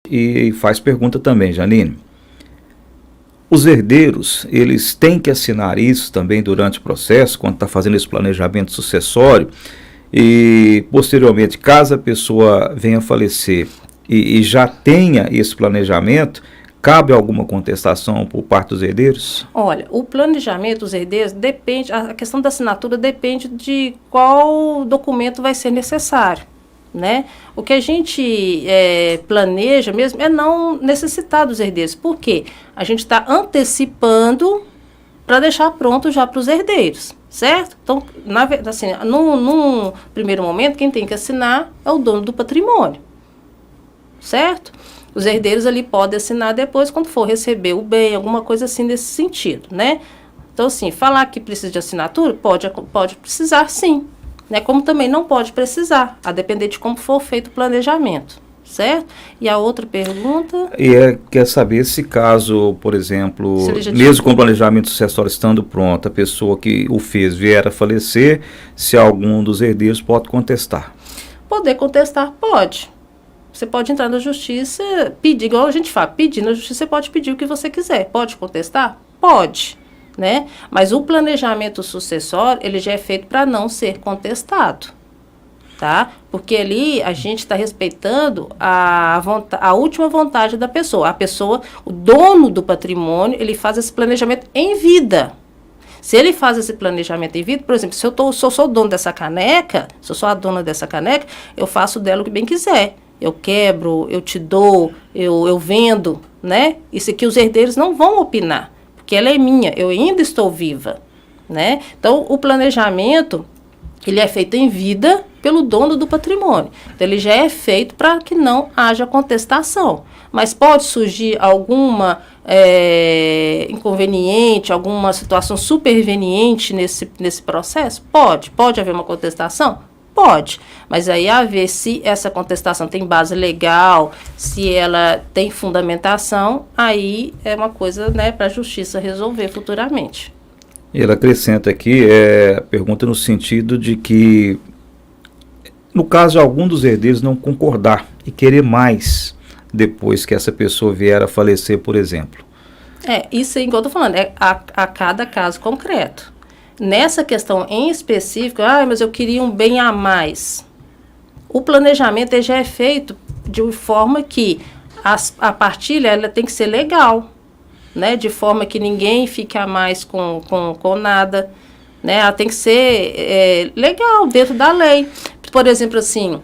e faz pergunta também, Janine. Os herdeiros, eles têm que assinar isso também durante o processo, quando está fazendo esse planejamento sucessório, e posteriormente, caso a pessoa venha a falecer e já tenha esse planejamento, cabe alguma contestação por parte dos herdeiros? Olha, o planejamento dos herdeiros depende, a questão da assinatura depende de qual documento vai ser necessário, né? O que a gente planeja mesmo é não necessitar dos herdeiros. Por quê? A gente está antecipando para deixar pronto já para os herdeiros, certo? Então, assim, num primeiro momento, quem tem que assinar é o dono do patrimônio, certo? Os herdeiros ali podem assinar depois, quando for receber o bem, alguma coisa assim nesse sentido, né? Então, assim, falar que precisa de assinatura, pode precisar sim, né? Como também não pode precisar, a depender de como for feito o planejamento, certo? E a outra pergunta... Quer saber se caso, por exemplo, mesmo com o planejamento sucessório estando pronto, a pessoa que o fez vier a falecer, se algum dos herdeiros pode contestar? Poder contestar, pode. Você pode entrar na justiça, pedir, igual a gente fala, pedir na justiça, você pode pedir o que você quiser. Pode contestar? Pode, né? Mas o planejamento sucessório, ele já é feito para não ser contestado, tá? Porque ali a gente está respeitando a última vontade da pessoa. A pessoa, o dono do patrimônio, ele faz esse planejamento em vida. Se ele faz esse planejamento em vida, por exemplo, se eu sou o dono dessa caneca, se eu sou a dona dessa caneca, eu faço dela o que bem quiser. Eu quebro, eu te dou, eu vendo, né? Isso aqui os herdeiros não vão opinar, porque ela é minha, eu ainda estou viva, né? Então, o planejamento, ele é feito em vida pelo dono do patrimônio. Então, ele já é feito para que não haja contestação. Mas pode surgir alguma inconveniente, alguma situação superveniente nesse processo? Pode haver uma contestação? Pode, mas aí a ver se essa contestação tem base legal, se ela tem fundamentação, aí é uma coisa, né, para a justiça resolver futuramente. Ele acrescenta aqui, pergunta no sentido de que, no caso de algum dos herdeiros não concordar e querer mais depois que essa pessoa vier a falecer, por exemplo. Isso aí, igual eu tô falando, é a cada caso concreto. Nessa questão em específico, mas eu queria um bem a mais. O planejamento já é feito de forma que a partilha ela tem que ser legal, né? De forma que ninguém fique a mais com nada, né? Ela tem que ser legal, dentro da lei. Por exemplo, assim,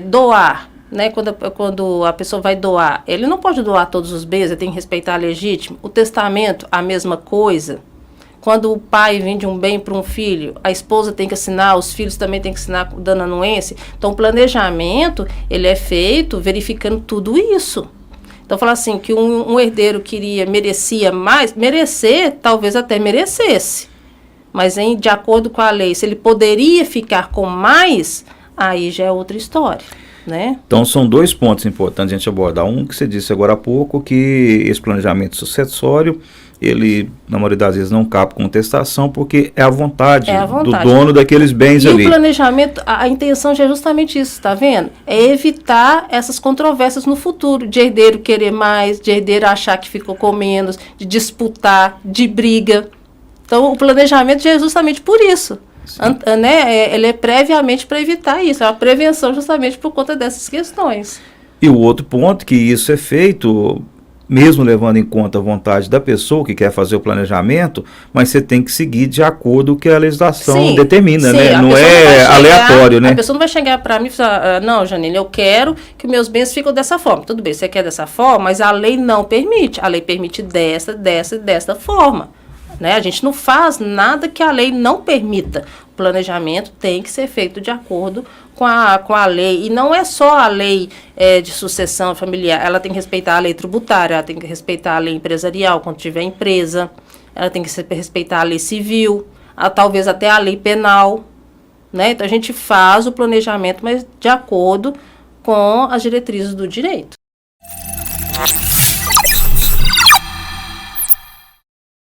doar, né? Quando a pessoa vai doar, ele não pode doar todos os bens, ele tem que respeitar a legítima. O testamento, a mesma coisa. Quando o pai vende um bem para um filho, a esposa tem que assinar, os filhos também têm que assinar dando anuência. Então, o planejamento, ele é feito verificando tudo isso. Então, falar assim, que um herdeiro merecia mais, talvez até merecesse. Mas, de acordo com a lei, se ele poderia ficar com mais, aí já é outra história, né? Então, são dois pontos importantes a gente abordar. Um que você disse agora há pouco, que esse planejamento sucessório, ele, na maioria das vezes, não cabe contestação, porque é a vontade do dono daqueles bens ali. E o planejamento, a intenção já é justamente isso, tá vendo? É evitar essas controvérsias no futuro, de herdeiro querer mais, de herdeiro achar que ficou com menos, de disputar, de briga. Então, o planejamento já é justamente por isso. Né? Ele é previamente para evitar isso, é uma prevenção justamente por conta dessas questões. E o outro ponto, que isso é feito mesmo levando em conta a vontade da pessoa que quer fazer o planejamento, mas você tem que seguir de acordo com o que a legislação determina, né? Não é aleatório, né? A pessoa não vai chegar para mim e falar, não, Janine, eu quero que meus bens fiquem dessa forma. Tudo bem, você quer dessa forma, mas a lei não permite. A lei permite dessa forma. Né? A gente não faz nada que a lei não permita. O planejamento tem que ser feito de acordo com a lei. E não é só a lei de sucessão familiar. Ela tem que respeitar a lei tributária, ela tem que respeitar a lei empresarial, quando tiver empresa. Ela tem que respeitar a lei civil, talvez até a lei penal. Né? Então, a gente faz o planejamento, mas de acordo com as diretrizes do direito.